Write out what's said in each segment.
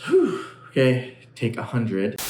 Whew. Okay, take 100.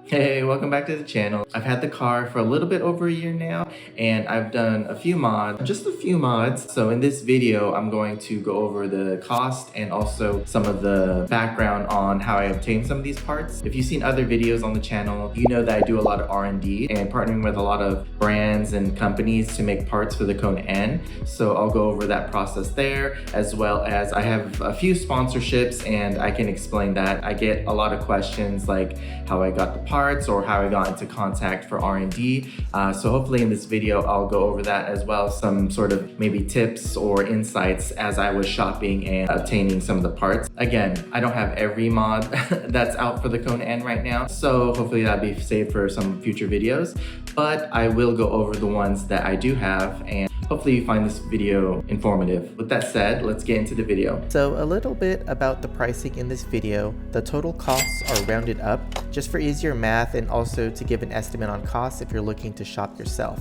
Hey, welcome back to the channel. I've had the car for a little bit over a year now, and I've done a few mods, just a few mods. So in this video, I'm going to go over the cost and also some of the background on how I obtained some of these parts. If you've seen other videos on the channel, you know that I do a lot of R&D and partnering with a lot of brands and companies to make parts for the Kona N. So I'll go over that process there, as well as I have a few sponsorships and I can explain that. I get a lot of questions like how I got the parts or how I got into contact for R&D. So hopefully in this video, I'll go over that as well, some sort of maybe tips or insights as I was shopping and obtaining some of the parts. Again, I don't have every mod that's out for the Kona N right now, so hopefully that'll be saved for some future videos, but I will go over the ones that I do have, and hopefully you find this video informative. With that said, let's get into the video. So a little bit about the pricing in this video. The total costs are rounded up just for easier math and also to give an estimate on costs if you're looking to shop yourself.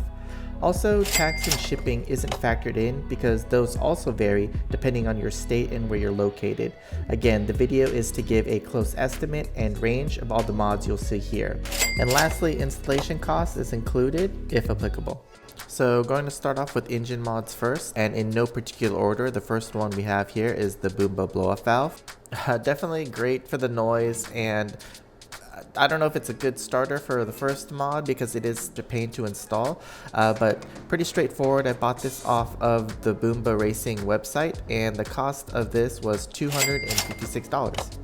Also, tax and shipping isn't factored in because those also vary depending on your state and where you're located. Again, the video is to give a close estimate and range of all the mods you'll see here. And lastly, installation cost is included if applicable. So going to start off with engine mods first, and in no particular order, the first one we have here is the Boomba blow-off valve. Definitely great for the noise, and I don't know if it's a good starter for the first mod because it is a pain to install, but pretty straightforward. I bought this off of the Boomba Racing website, and the cost of this was $256.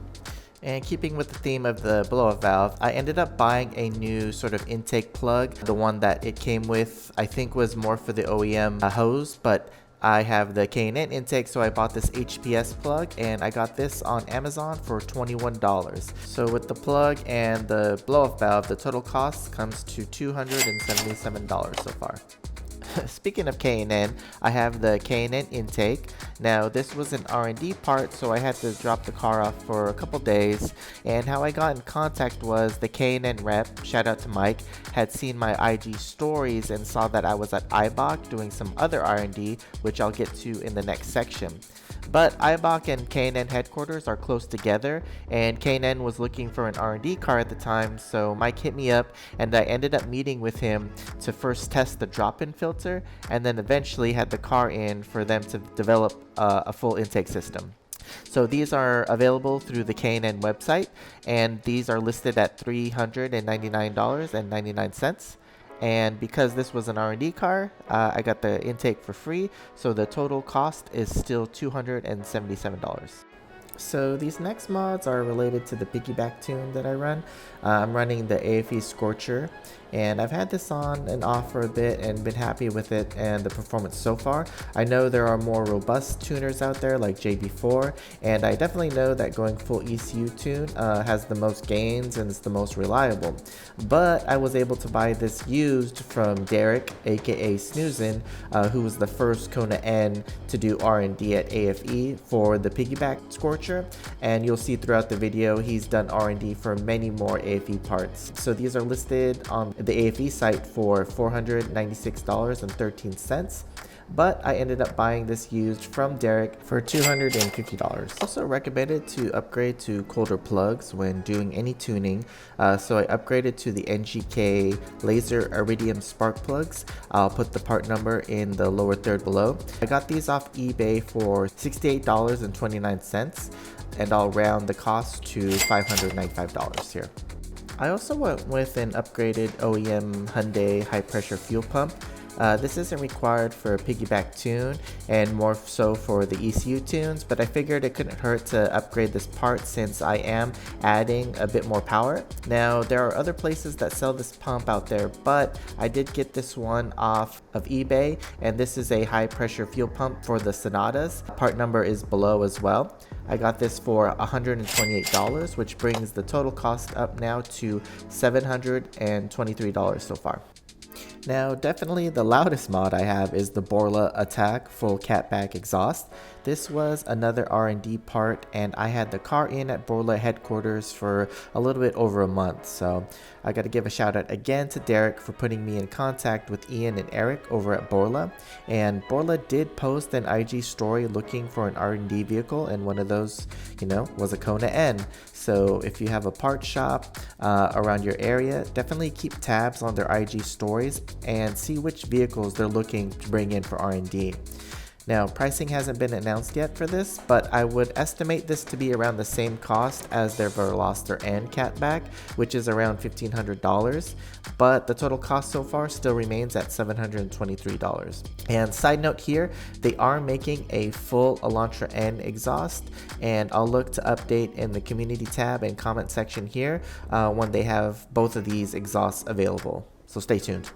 And keeping with the theme of the blow-off valve, I ended up buying a new sort of intake plug. The one that it came with, I think, was more for the OEM hose, but I have the K&N Intake, so I bought this HPS plug, and I got this on Amazon for $21. So with the plug and the blow-off valve, the total cost comes to $277 so far. Speaking of K&N, I have the K&N Intake. Now this was an R&D part, so I had to drop the car off for a couple days, and how I got in contact was the K&N rep, shout out to Mike, had seen my IG stories and saw that I was at Eibach doing some other R&D, which I'll get to in the next section. But Eibach and K&N headquarters are close together, and K&N was looking for an R&D car at the time, so Mike hit me up and I ended up meeting with him to first test the drop-in filter, and then eventually had the car in for them to develop a full intake system. So these are available through the K&N website, and these are listed at $399.99. And because this was an R&D car, I got the intake for free, so the total cost is still $277. So these next mods are related to the piggyback tune that I run. I'm running the AFE Scorcher, and I've had this on and off for a bit and been happy with it and the performance so far. I know there are more robust tuners out there like JB4, and I definitely know that going full ECU tune has the most gains and is the most reliable. But I was able to buy this used from Derek, aka Snoozin, who was the first Kona N to do R&D at AFE for the piggyback Scorcher, and you'll see throughout the video he's done R&D for many more AFE parts. So these are listed on the AFE site for $496.13, but I ended up buying this used from Derek for $250. Also recommended to upgrade to colder plugs when doing any tuning, so I upgraded to the NGK laser Iridium spark plugs. I'll put the part number in the lower third below. I got these off eBay for $68.29, and I'll round the cost to $595 here. I also went with an upgraded OEM Hyundai high pressure fuel pump. This isn't required for a piggyback tune and more so for the ECU tunes, but I figured it couldn't hurt to upgrade this part since I am adding a bit more power. Now there are other places that sell this pump out there, but I did get this one off of eBay, and this is a high pressure fuel pump for the Sonatas. Part number is below as well. I got this for $128, which brings the total cost up now to $723 so far. Now, definitely the loudest mod I have is the Borla ATAK full catback exhaust. This was another R&D part, and I had the car in at Borla headquarters for a little bit over a month, so I got to give a shout out again to Derek for putting me in contact with Ian and Eric over at Borla. And Borla did post an IG story looking for an R&D vehicle, and one of those, was a Kona N. So if you have a part shop around your area, definitely keep tabs on their IG stories and see which vehicles they're looking to bring in for R&D. Now, pricing hasn't been announced yet for this, but I would estimate this to be around the same cost as their Veloster N catback, which is around $1,500, but the total cost so far still remains at $723. And side note here, they are making a full Elantra N exhaust, and I'll look to update in the community tab and comment section here when they have both of these exhausts available. So stay tuned.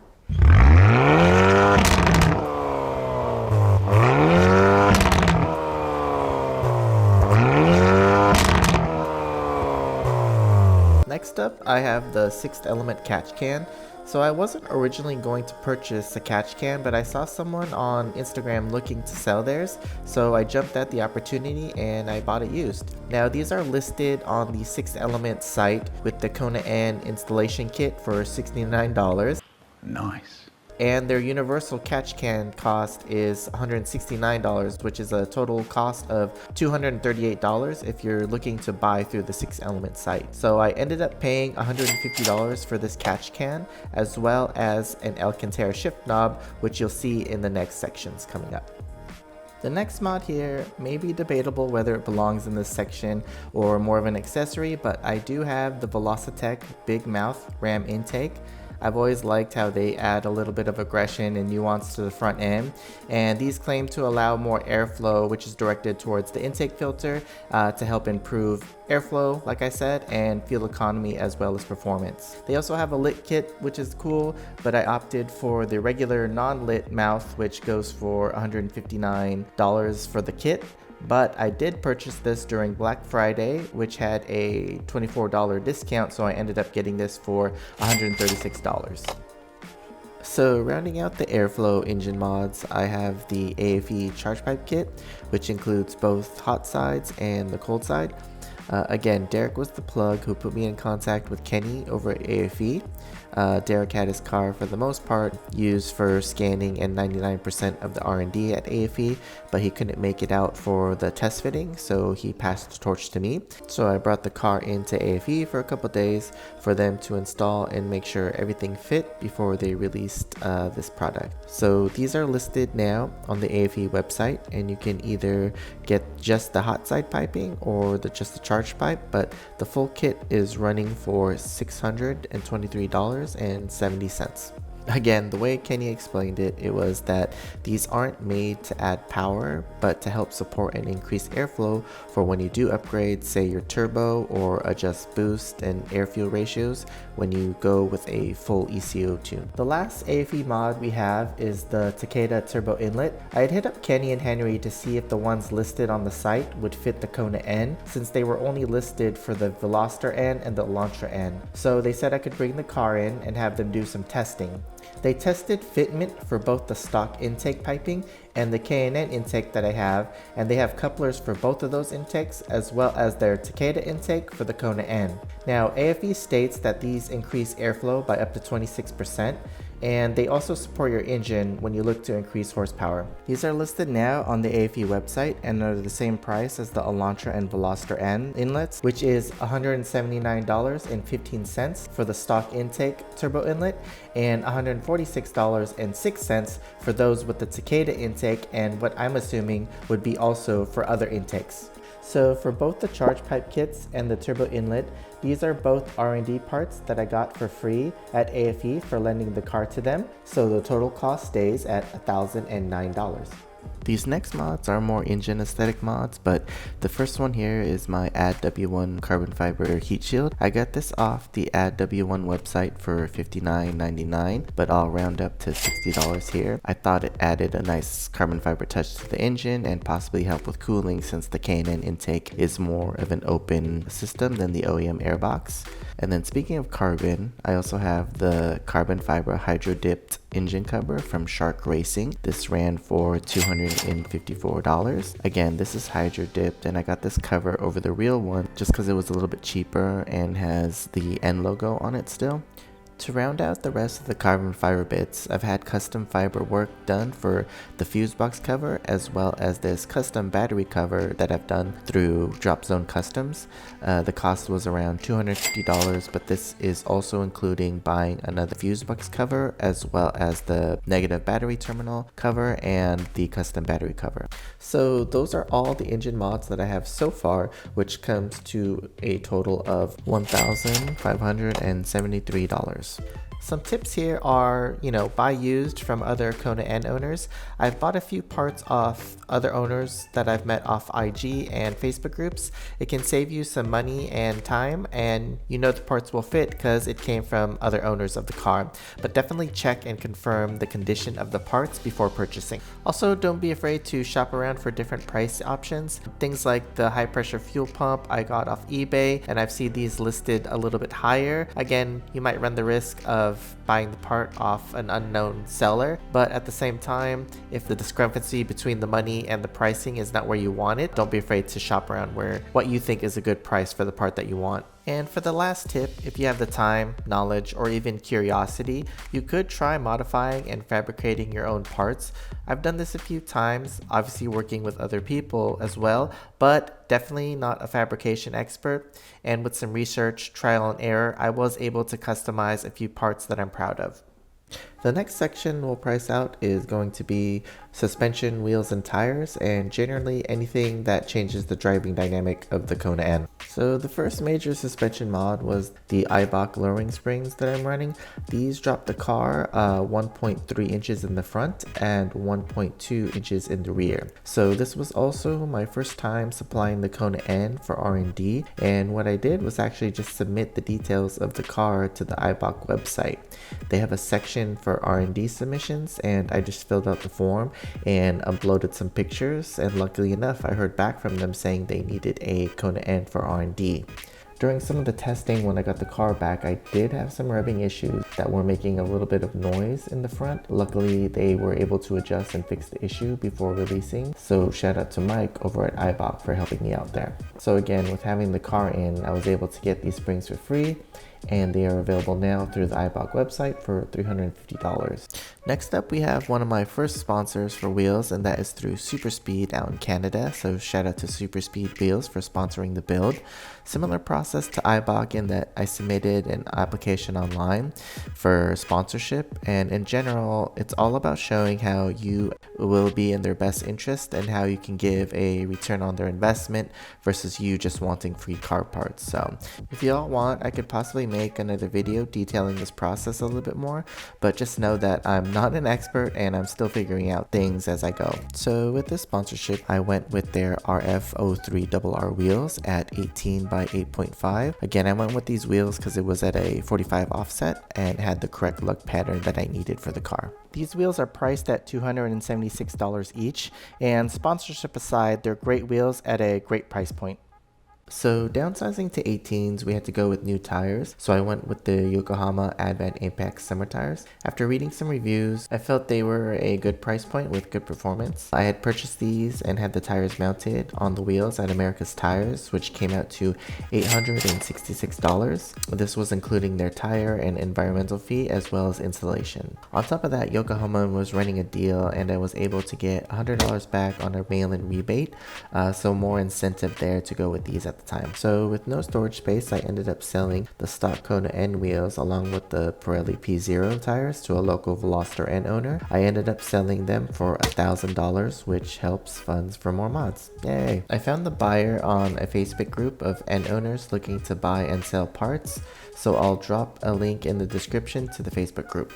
Next up, I have the 6th Element Catch Can. So I wasn't originally going to purchase a catch can, but I saw someone on Instagram looking to sell theirs, so I jumped at the opportunity and I bought it used. Now these are listed on the 6th Element site with the Kona N installation kit for $69. Nice. And their universal catch can cost is $169, which is a total cost of $238 if you're looking to buy through the 6th Element site. So I ended up paying $150 for this catch can, as well as an Alcantara shift knob, which you'll see in the next sections coming up. The next mod here may be debatable whether it belongs in this section or more of an accessory, but I do have the Velocitec Big Mouth Ram intake. I've always liked how they add a little bit of aggression and nuance to the front end, and these claim to allow more airflow, which is directed towards the intake filter to help improve airflow, like I said, and fuel economy as well as performance. They also have a lit kit, which is cool, but I opted for the regular non-lit mouth, which goes for $159 for the kit. But I did purchase this during Black Friday, which had a $24 discount, so I ended up getting this for $136. So rounding out the airflow engine mods, I have the AFE charge pipe kit, which includes both hot sides and the cold side. Again, Derek was the plug who put me in contact with Kenny over at AFE. Derek had his car for the most part used for scanning and 99% of the R&D at AFE, but he couldn't make it out for the test fitting, so he passed the torch to me. So I brought the car into AFE for a couple days for them to install and make sure everything fit before they released this product. So these are listed now on the AFE website, and you can either get just the hot side piping or just the charge pipe, but the full kit is running for $623.70. Again, the way Kenny explained it, it was that these aren't made to add power, but to help support and increase airflow for when you do upgrade, say your turbo, or adjust boost and air fuel ratios when you go with a full ECO tune. The last AFE mod we have is the Takeda Turbo Inlet. I had hit up Kenny and Henry to see if the ones listed on the site would fit the Kona N, since they were only listed for the Veloster N and the Elantra N. So they said I could bring the car in and have them do some testing. They tested fitment for both the stock intake piping and the K&N intake that I have, and they have couplers for both of those intakes, as well as their Takeda intake for the Kona N. Now, AFE states that these increase airflow by up to 26%, and they also support your engine when you look to increase horsepower. These are listed now on the AFE website and are the same price as the Elantra and Veloster N inlets, which is $179.15 for the stock intake turbo inlet and $146.06 for those with the Takeda intake, and what I'm assuming would be also for other intakes. So for both the charge pipe kits and the turbo inlet, these are both R&D parts that I got for free at AFE for lending the car to them, so the total cost stays at $1,009. These next mods are more engine aesthetic mods, but the first one here is my AddW1 carbon fiber heat shield. I got this off the AddW1 website for $59.99, but I'll round up to $60 here. I thought it added a nice carbon fiber touch to the engine and possibly help with cooling, since the K&N Intake is more of an open system than the OEM airbox. And then speaking of carbon, I also have the carbon fiber hydro dipped engine cover from Shark Racing. This ran for $254. Again, this is hydro dipped, and I got this cover over the real one just because it was a little bit cheaper and has the N logo on it still. To round out the rest of the carbon fiber bits, I've had custom fiber work done for the Fusebox cover, as well as this custom battery cover that I've done through Drop Zone Customs. The cost was around $250, but this is also including buying another Fusebox cover, as well as the negative battery terminal cover and the custom battery cover. So those are all the engine mods that I have so far, which comes to a total of $1,573. Some tips here are, buy used from other Kona N owners. I've bought a few parts off other owners that I've met off IG and Facebook groups. It can save you some money and time, and the parts will fit because it came from other owners of the car. But definitely check and confirm the condition of the parts before purchasing. Also, don't be afraid to shop around for different price options. Things like the high pressure fuel pump I got off eBay, and I've seen these listed a little bit higher. Again, you might run the risk of buying the part off an unknown seller, but at the same time, if the discrepancy between the money and the pricing is not where you want it, don't be afraid to shop around where what you think is a good price for the part that you want. And for the last tip, if you have the time, knowledge, or even curiosity, you could try modifying and fabricating your own parts. I've done this a few times, obviously working with other people as well, but definitely not a fabrication expert. And with some research, trial and error, I was able to customize a few parts that I'm proud of. The next section we'll price out is going to be suspension, wheels, and tires, and generally anything that changes the driving dynamic of the Kona N. So the first major suspension mod was the Eibach lowering springs that I'm running. These drop the car 1.3 inches in the front and 1.2 inches in the rear. So this was also my first time supplying the Kona N for R&D, and what I did was actually just submit the details of the car to the Eibach website. They have a section for R&D submissions, and I just filled out the form and uploaded some pictures, and luckily enough I heard back from them saying they needed a Kona N for R&D. During some of the testing when I got the car back, I did have some rubbing issues that were making a little bit of noise in the front. Luckily, they were able to adjust and fix the issue before releasing. So shout out to Mike over at Eibach for helping me out there. So again, with having the car in, I was able to get these springs for free, and they are available now through the Eibach website for $350. Next up, we have one of my first sponsors for wheels, and that is through SupersSpeed out in Canada. So shout out to SuperspeedWheels Wheels for sponsoring the build. Similar process to Eibach in that I submitted an application online for sponsorship, and in general, it's all about showing how you will be in their best interest and how you can give a return on their investment versus you just wanting free car parts. So if y'all want, I could possibly make another video detailing this process a little bit more, but just know that I'm not an expert and I'm still figuring out things as I go. So with this sponsorship, I went with their RF03RR wheels at 18 by 8.5. Again, I went with these wheels because it was at a 45 offset and had the correct lug pattern that I needed for the car. These wheels are priced at $276 each, and sponsorship aside, they're great wheels at a great price point. So downsizing to 18s, we had to go with new tires, so I went with the Yokohama Advan Apex summer tires. After reading some reviews, I felt they were a good price point with good performance. I had purchased these and had the tires mounted on the wheels at America's Tires, which came out to $866. This was including their tire and environmental fee as well as installation. On top of that, Yokohama was running a deal and I was able to get $100 back on a mail-in rebate, so more incentive there to go with these at the time. So with no storage space, I ended up selling the stock Kona N wheels along with the Pirelli P0 tires to a local Veloster N owner. I ended up selling them for $1,000, which helps funds for more mods. Yay! I found the buyer on a Facebook group of N owners looking to buy and sell parts, so I'll drop a link in the description to the Facebook group.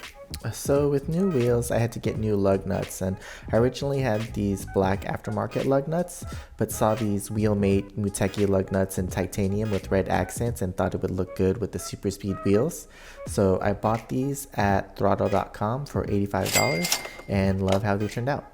So with new wheels, I had to get new lug nuts, and I originally had these black aftermarket lug nuts, but saw these Wheelmate Muteki lug nuts in titanium with red accents and thought it would look good with the SupersSpeed wheels. So I bought these at throttle.com for $85 and love how they turned out.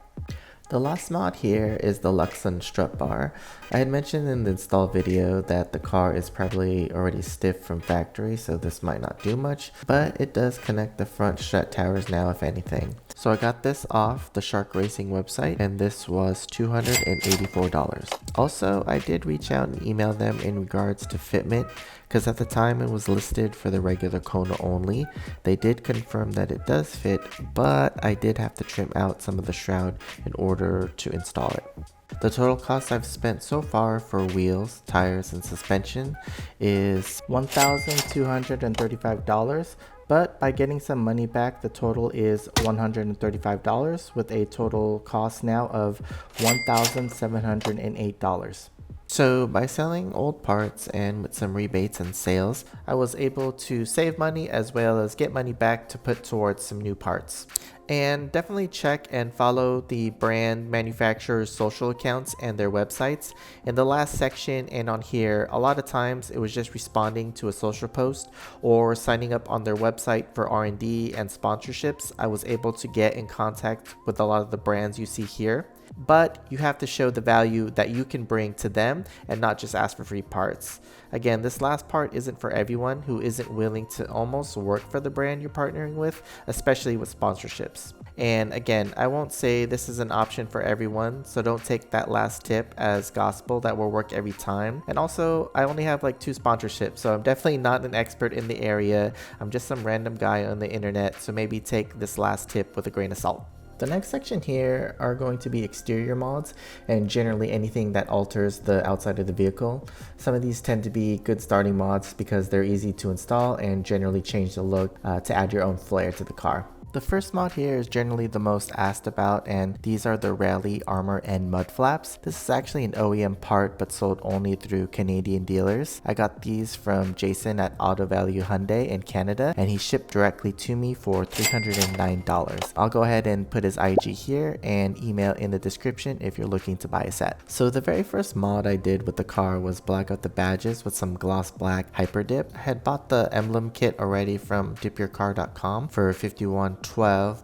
The last mod here is the Luxon Strut Bar. I had mentioned in the install video that the car is probably already stiff from factory, so this might not do much, but it does connect the front strut towers now if anything. So I got this off the Shark Racing website, and this was $284. Also, I did reach out and email them in regards to fitment, because at the time it was listed for the regular Kona only. They did confirm that it does fit, but I did have to trim out some of the shroud in order to install it. The total cost I've spent so far for wheels, tires, and suspension is $1,235, but by getting some money back, the total is $135 with a total cost now of $1,708. So by selling old parts and with some rebates and sales, I was able to save money as well as get money back to put towards some new parts. And definitely check and follow the brand manufacturer's social accounts and their websites. In the last section and on here, a lot of times it was just responding to a social post or signing up on their website for R&D and sponsorships. I was able to get in contact with a lot of the brands you see here. But you have to show the value that you can bring to them and not just ask for free parts. Again, this last part isn't for everyone who isn't willing to almost work for the brand you're partnering with, especially with sponsorships. And again, I won't say this is an option for everyone, so don't take that last tip as gospel that will work every time. And also, I only have like 2 sponsorships, so I'm definitely not an expert in the area. I'm just some random guy on the internet, so maybe take this last tip with a grain of salt. The next section here are going to be exterior mods and generally anything that alters the outside of the vehicle. Some of these tend to be good starting mods because they're easy to install and generally change the look to add your own flair to the car. The first mod here is generally the most asked about, and these are the Rally Armor and Mudflaps. This is actually an OEM part but sold only through Canadian dealers. I got these from Jason at Auto Value Hyundai in Canada, and he shipped directly to me for $309. I'll go ahead and put his IG here and email in the description if you're looking to buy a set. So the very first mod I did with the car was black out the badges with some gloss black Hypderdip. I had bought the emblem kit already from dipyourcar.com for $51.12,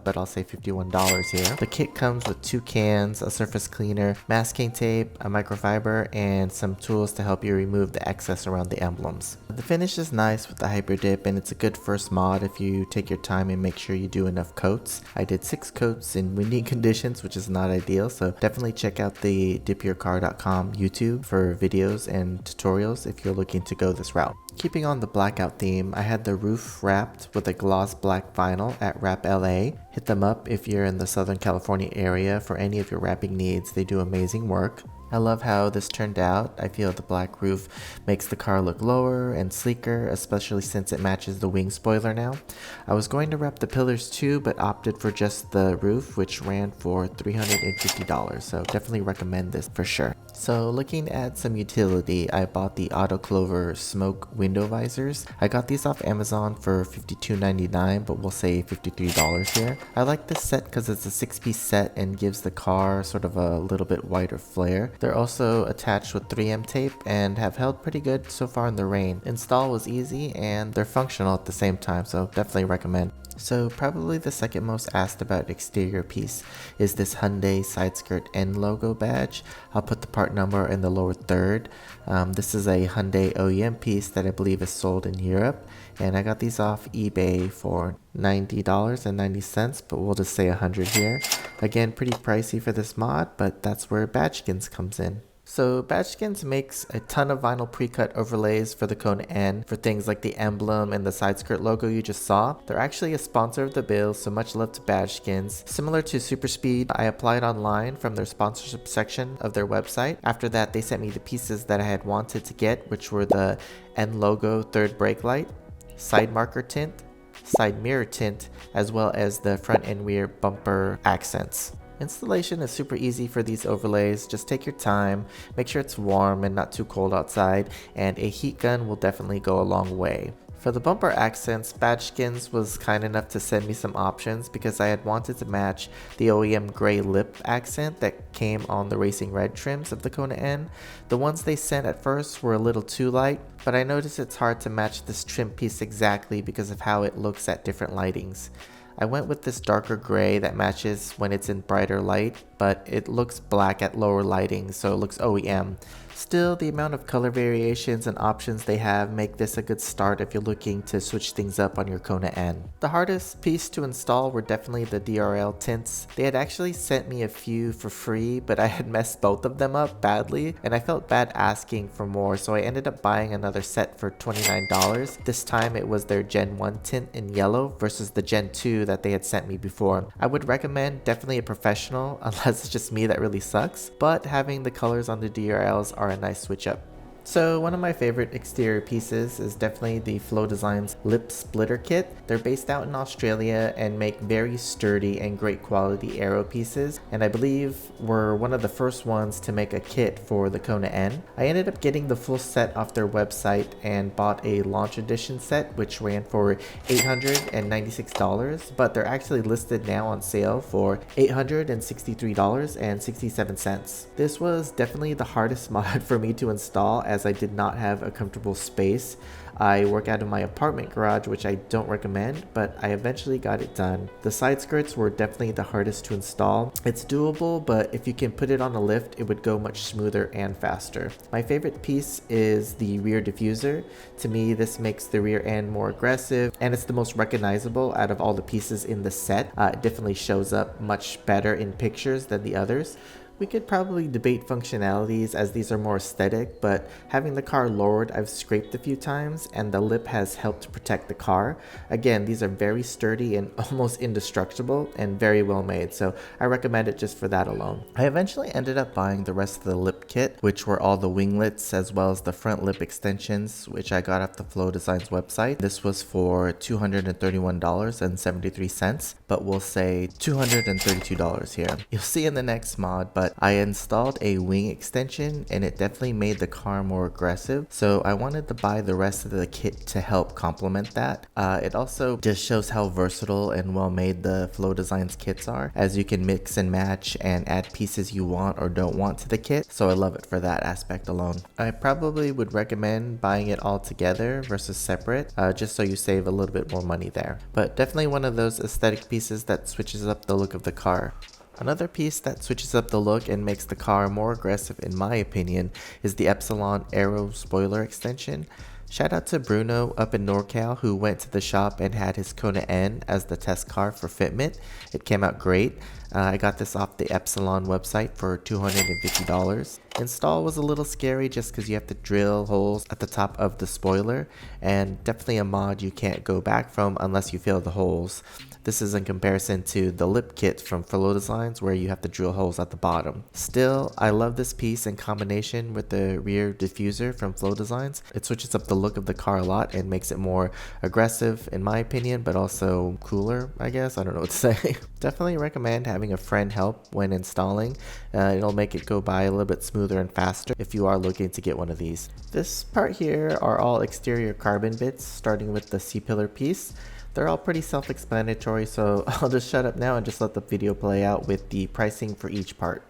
but I'll say $51 here. The kit comes with 2 cans, a surface cleaner, masking tape, a microfiber, and some tools to help you remove the excess around the emblems. The finish is nice with the Hyperdip, and it's a good first mod if you take your time and make sure you do enough coats. I did 6 coats in windy conditions, which is not ideal, so definitely check out the dipyourcar.com YouTube for videos and tutorials if you're looking to go this route. Keeping on the blackout theme, I had the roof wrapped with a gloss black vinyl at Wrap LA. Hit them up if you're in the Southern California area for any of your wrapping needs. They do amazing work. I love how this turned out. I feel the black roof makes the car look lower and sleeker, especially since it matches the wing spoiler now. I was going to wrap the pillars too, but opted for just the roof, which ran for $350, so definitely recommend this for sure. So looking at some utility, I bought the AutoClover smoke window visors. I got these off Amazon for $52.99, but we'll say $53 here. I like this set because it's a 6-piece set and gives the car sort of a little bit wider flare. They're also attached with 3M tape and have held pretty good so far in the rain. Install was easy and they're functional at the same time, so definitely recommend. So probably the second most asked about exterior piece is this Hyundai Sideskirt N logo badge. I'll put the part number in the lower third. This is a Hyundai OEM piece that I believe is sold in Europe, and I got these off eBay for $90.90, but we'll just say $100 here. Again, pretty pricey for this mod, but that's where Badgeskins comes in. So Badgeskins makes a ton of vinyl pre-cut overlays for the Kona N for things like the emblem and the side skirt logo you just saw. They're actually a sponsor of the build, so much love to Badgeskins. Similar to Superspeed, I applied online from their sponsorship section of their website. After that, they sent me the pieces that I had wanted to get, which were the N logo third brake light, side marker tint, side mirror tint, as well as the front and rear bumper accents. Installation is super easy for these overlays. Just take your time, make sure it's warm and not too cold outside, and a heat gun will definitely go a long way. For the bumper accents, Badgeskins was kind enough to send me some options because I had wanted to match the OEM gray lip accent that came on the racing red trims of the Kona N. The ones they sent at first were a little too light, but I noticed it's hard to match this trim piece exactly because of how it looks at different lightings. I went with this darker gray that matches when it's in brighter light, but it looks black at lower lighting, so it looks OEM. Still, the amount of color variations and options they have make this a good start if you're looking to switch things up on your Kona N. The hardest piece to install were definitely the DRL tints. They had actually sent me a few for free, but I had messed both of them up badly, and I felt bad asking for more, so I ended up buying another set for $29. This time it was their Gen 1 tint in yellow versus the Gen 2 that they had sent me before. I would recommend definitely a professional, unless it's just me that really sucks, but having the colors on the DRLs are a nice switch up. So one of my favorite exterior pieces is definitely the FlowDesigns Lip Splitter Kit. They're based out in Australia and make very sturdy and great quality aero pieces, and I believe were one of the first ones to make a kit for the Kona N. I ended up getting the full set off their website and bought a launch edition set which ran for $896, but they're actually listed now on sale for $863.67. This was definitely the hardest mod for me to install, as I did not have a comfortable space. I work out of my apartment garage, which I don't recommend, but I eventually got it done. The side skirts were definitely the hardest to install. It's doable, but if you can put it on a lift, it would go much smoother and faster. My favorite piece is the rear diffuser. To me, this makes the rear end more aggressive, and it's the most recognizable out of all the pieces in the set. It definitely shows up much better in pictures than the others. We could probably debate functionalities as these are more aesthetic, but having the car lowered, I've scraped a few times and the lip has helped protect the car. Again, these are very sturdy and almost indestructible and very well made, so I recommend it just for that alone. I eventually ended up buying the rest of the lip kit, which were all the winglets as well as the front lip extensions, which I got off the FlowDesigns website. This was for $231.73, but we'll say $232 here. You'll see in the next mod, but I installed a wing extension and it definitely made the car more aggressive, so I wanted to buy the rest of the kit to help complement that. It also just shows how versatile and well made the FlowDesigns kits are, as you can mix and match and add pieces you want or don't want to the kit, so I love it for that aspect alone. I probably would recommend buying it all together versus separate, just so you save a little bit more money there. But definitely one of those aesthetic pieces that switches up the look of the car. Another piece that switches up the look and makes the car more aggressive in my opinion is the Epislon Aero Spoiler Extension. Shout out to Bruno up in NorCal who went to the shop and had his Kona N as the test car for fitment. It came out great. I got this off the Epsilon website for $250. Install was a little scary just because you have to drill holes at the top of the spoiler, and definitely a mod you can't go back from unless you fill the holes. This is in comparison to the lip kit from FlowDesigns where you have to drill holes at the bottom. Still, I love this piece in combination with the rear diffuser from FlowDesigns. It switches up the look of the car a lot and makes it more aggressive in my opinion, but also cooler, I guess. I don't know what to say. Definitely recommend having a friend help when installing. It'll make it go by a little bit smoother and faster if you are looking to get one of these. This part here are all exterior carbon bits, starting with the C-pillar piece. They're all pretty self-explanatory, so I'll just shut up now and just let the video play out with the pricing for each part.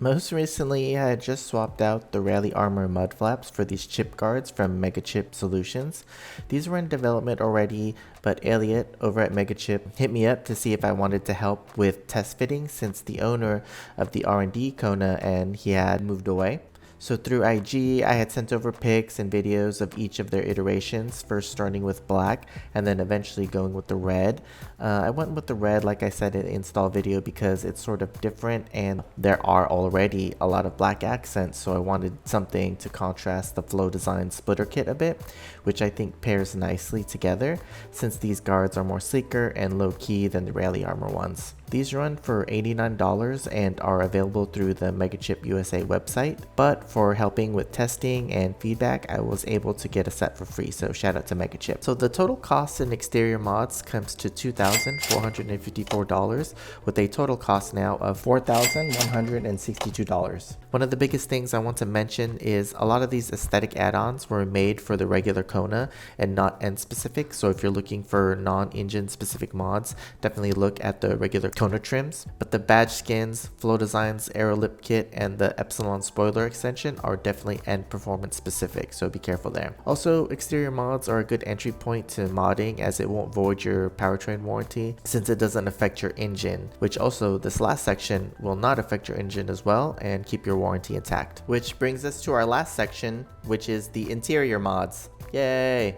Most recently, I had just swapped out the Rally Armor Mudflaps for these chip guards from Megachip Solutions. These were in development already, but Elliot over at Megachip hit me up to see if I wanted to help with test fitting since the owner of the R&D Kona N he had moved away. So through IG, I had sent over pics and videos of each of their iterations, first starting with black and then eventually going with the red. I went with the red, like I said in the install video, because it's sort of different and there are already a lot of black accents, so I wanted something to contrast the FlowDesigns splitter kit a bit. which I think pairs nicely together since these guards are more sleeker and low-key than the rally armor ones. These run for $89 and are available through the Megachip USA website, but for helping with testing and feedback, I was able to get a set for free, so shout out to Megachip. So the total cost in exterior mods comes to $2,454 with a total cost now of $4,162. One of the biggest things I want to mention is a lot of these aesthetic add-ons were made for the regular Kona and not end specific, so if you're looking for non-engine specific mods, definitely look at the regular Kona trims. But the Badgeskins, FlowDesigns Aero Lip Kit, and the Epislon spoiler extension are definitely end performance specific, so be careful there. Also, exterior mods are a good entry point to modding as it won't void your powertrain warranty since it doesn't affect your engine, which also this last section will not affect your engine as well and keep your warranty intact. Which brings us to our last section, which is the interior mods. Yay!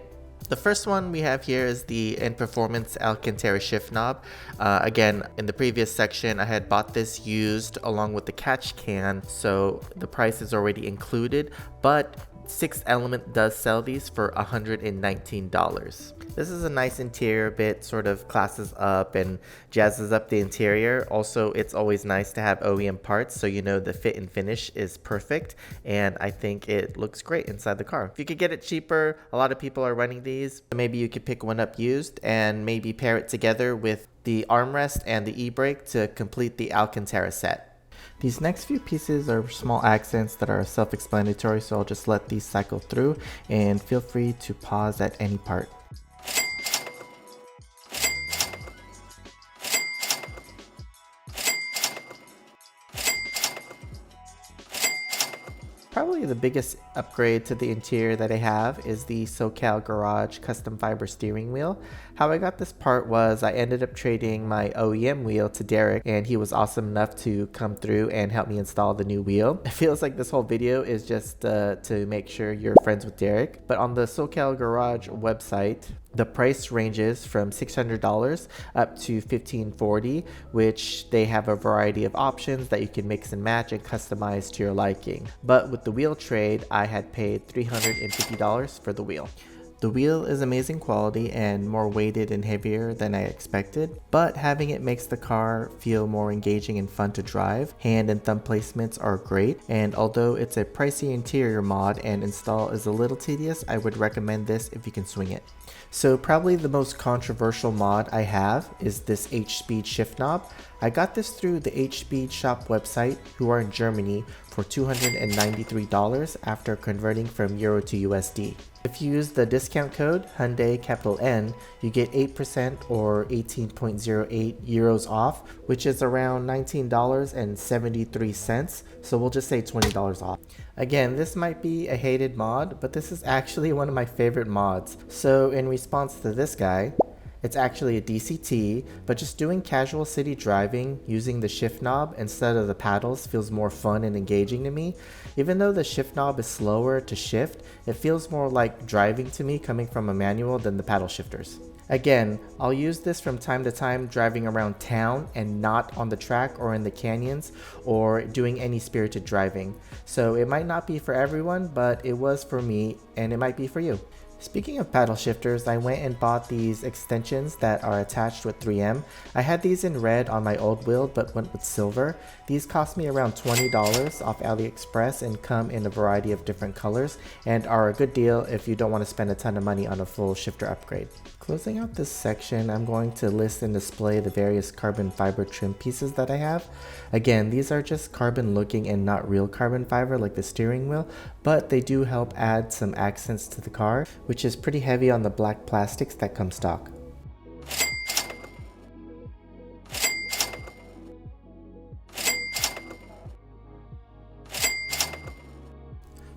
The first one we have here is the End Performance Alcantara shift knob. Again, in the previous section, I had bought this used along with the Catch Can, so the price is already included, but 6th does sell these for $119. This is a nice interior bit, sort of classes up and jazzes up the interior. Also, it's always nice to have OEM parts so you know the fit and finish is perfect, and I think it looks great inside the car. If you could get it cheaper, a lot of people are running these. Maybe you could pick one up used and maybe pair it together with the armrest and the e-brake to complete the Alcantara set. These next few pieces are small accents that are self-explanatory, so I'll just let these cycle through and feel free to pause at any part. Probably the biggest upgrade to the interior that I have is the SoCal Garage custom fiber steering wheel. How I got this part was I ended up trading my OEM wheel to Derek, and he was awesome enough to come through and help me install the new wheel. It feels like this whole video is just to make sure you're friends with Derek. But on the SoCal Garage website, the price ranges from $600 up to $1,540, which they have a variety of options that you can mix and match and customize to your liking. But with the wheel trade, I had paid $350 for the wheel. The wheel is amazing quality and more weighted and heavier than I expected, but having it makes the car feel more engaging and fun to drive. Hand and thumb placements are great, and although it's a pricey interior mod and install is a little tedious, I would recommend this if you can swing it. So probably the most controversial mod I have is this H-Speed shift knob. I got this through the H-Speed shop website, who are in Germany, for $293 after converting from Euro to USD. If you use the discount code Hyundai N, you get 8% or 18.08 euros off, which is around $19.73, so we'll just say $20 off. Again, this might be a hated mod, but this is actually one of my favorite mods. So in response to this guy, it's actually a DCT, but just doing casual city driving using the shift knob instead of the paddles feels more fun and engaging to me. Even though the shift knob is slower to shift, it feels more like driving to me coming from a manual than the paddle shifters. Again, I'll use this from time to time driving around town and not on the track or in the canyons or doing any spirited driving. So it might not be for everyone, but it was for me and it might be for you. Speaking of paddle shifters, I went and bought these extensions that are attached with 3M. I had these in red on my old wheel but went with silver. These cost me around $20 off AliExpress and come in a variety of different colors and are a good deal if you don't want to spend a ton of money on a full shifter upgrade. Closing out this section, I'm going to list and display the various carbon fiber trim pieces that I have. Again, these are just carbon looking and not real carbon fiber like the steering wheel, but they do help add some accents to the car, which is pretty heavy on the black plastics that come stock.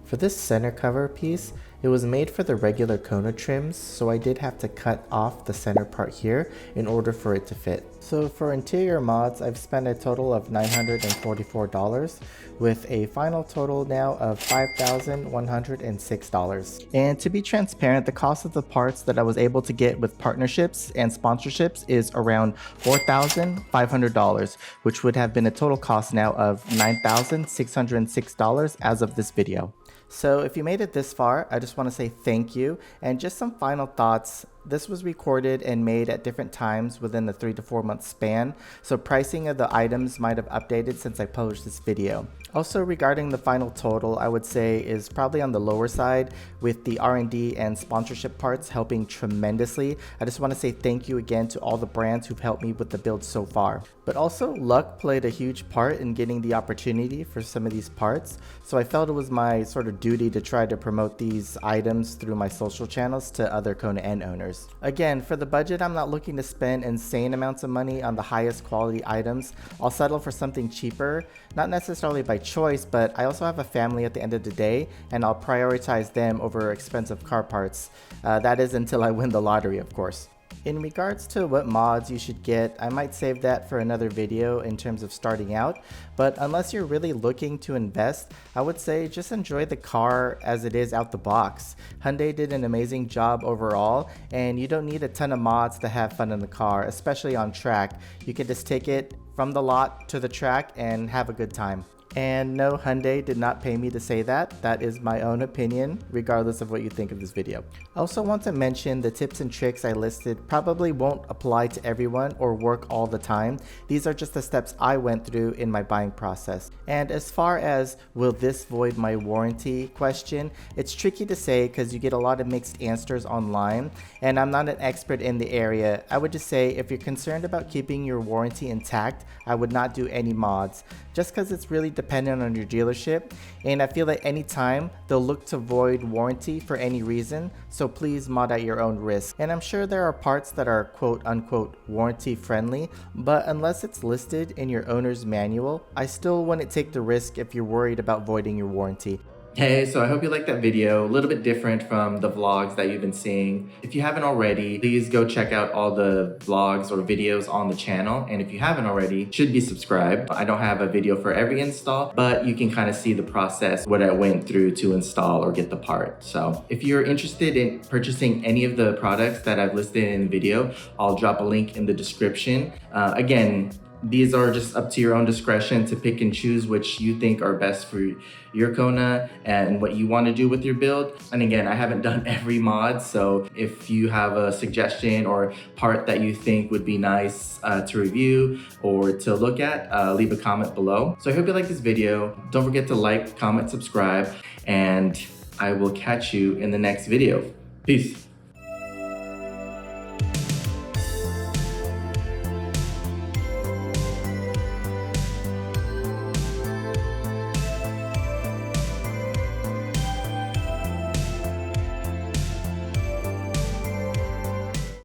For this center cover piece, it was made for the regular Kona trims, so I did have to cut off the center part here in order for it to fit. So for interior mods, I've spent a total of $944 with a final total now of $5,106. And to be transparent, the cost of the parts that I was able to get with partnerships and sponsorships is around $4,500, which would have been a total cost now of $9,606 as of this video. So if you made it this far, I just want to say thank you, and just some final thoughts. This was recorded and made at different times within the 3 to 4 month span, so pricing of the items might have updated since I published this video. Also, regarding the final total, I would say is probably on the lower side, with the R&D and sponsorship parts helping tremendously. I just want to say thank you again to all the brands who've helped me with the build so far. But also, luck played a huge part in getting the opportunity for some of these parts, so I felt it was my sort of duty to try to promote these items through my social channels to other Kona N owners. Again, for the budget, I'm not looking to spend insane amounts of money on the highest quality items. I'll settle for something cheaper, not necessarily by choice, but I also have a family at the end of the day, and I'll prioritize them over expensive car parts. That is until I win the lottery, of course. In regards to what mods you should get, I might save that for another video in terms of starting out, but unless you're really looking to invest, I would say just enjoy the car as it is out the box. Hyundai did an amazing job overall, and you don't need a ton of mods to have fun in the car, especially on track. You can just take it from the lot to the track and have a good time. And no, Hyundai did not pay me to say that. That is my own opinion, regardless of what you think of this video. I also want to mention the tips and tricks I listed probably won't apply to everyone or work all the time. These are just the steps I went through in my buying process. And as far as will this void my warranty question, it's tricky to say because you get a lot of mixed answers online, and I'm not an expert in the area. I would just say if you're concerned about keeping your warranty intact, I would not do any mods, just because it's really dependent on your dealership, and I feel that anytime they'll look to void warranty for any reason, so please mod at your own risk. And I'm sure there are parts that are quote unquote warranty friendly, but unless it's listed in your owner's manual, I still wouldn't take the risk if you're worried about voiding your warranty. Hey, so I hope you liked that video, a little bit different from the vlogs that you've been seeing. If you haven't already, please go check out all the vlogs or videos on the channel. And if you haven't already, should be subscribed. I don't have a video for every install, but you can kind of see the process, what I went through to install or get the part. So if you're interested in purchasing any of the products that I've listed in the video, I'll drop a link in the description. Again, these are just up to your own discretion to pick and choose which you think are best for your Kona and what you want to do with your build. And again, I haven't done every mod, so if you have a suggestion or part that you think would be nice to review or to look at, leave a comment below. So I hope you like this video. Don't forget to like, comment, subscribe, and I will catch you in the next video. Peace.